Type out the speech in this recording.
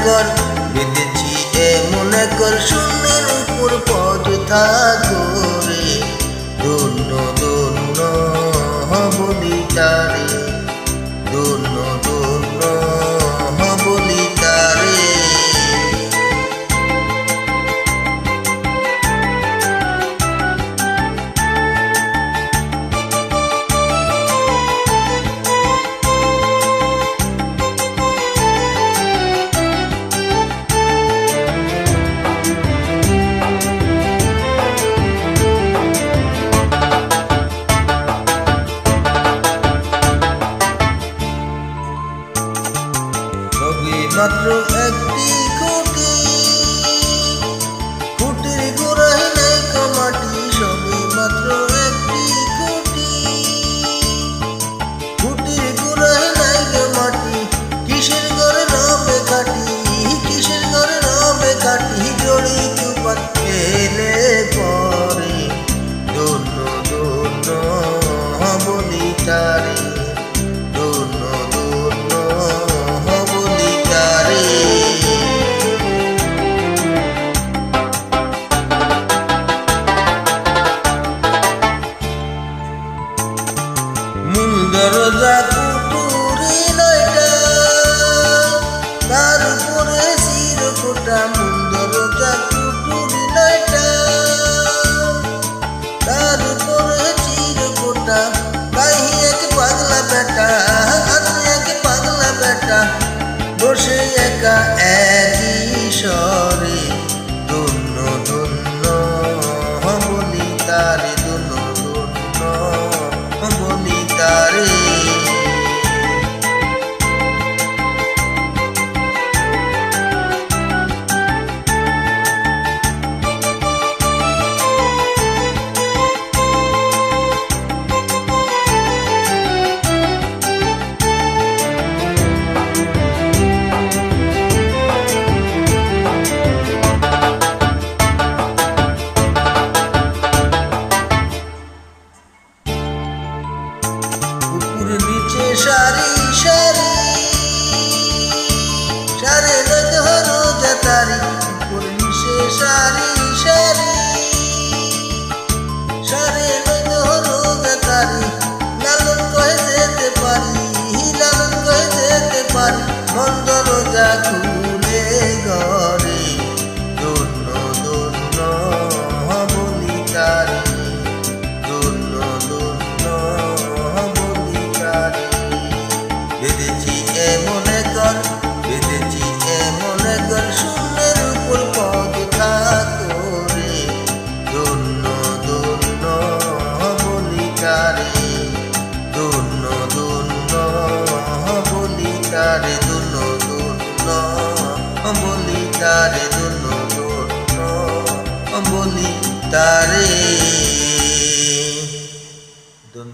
কর, বেঁধেছি মনে কর শূন্যের উপর পদ থাকরে। ধন্য ধন্য বলি তারে, ধন্য ধন্য বলি তারে। মাত্র একটি খুঁটি, খুঁটির গোড়ায় নাই মাটি। সবে মাত্র একটি খুঁটি, খুঁটির গোড়ায় নাই মাটি। কিসের ঘরে রবে কাটি, কিসের ঘরে রবে কাটি। জড়ি তুফান এলে পরে, ধন্য ধন্য বলি তারে, ধন্য ধন্য বলি তারে। মূল দরজা কুটুরি নয়টা, তার উপরে চিরকুটা। মূল দরজা কুটুরি নয়টা, তার উপরে চিরকুটা। গাই এক পাগলা বেটা, আছে এক পাগলা বেটা, বসে একা একই স্বরে। ধন্য ধন্য বলি তারে, ধন্য ধন্য বলি তারে। নিচে সারি সারি সারে ধরো জাতারি। উপরে নিচে সারি সারি সারে ধরো জাতারি। লালন কয়ে যেতে পারি, লালন কয়ে যেতে পারি। মন দরজা খুলে ঘরে, ধন্য ধন্য বলি তারে, ধন্য ধন্য বলি তারে। বেঁধেছি মনে কর, বেঁধেছি মনে কর শূন্যের উপর পদ থাকরে। ধন্য ধন্য বলি তারে, ধন্য ধন্য বলি তারে, ধন্য ধন্য বলি তারে, ধন্য ধন্য বলি তারে।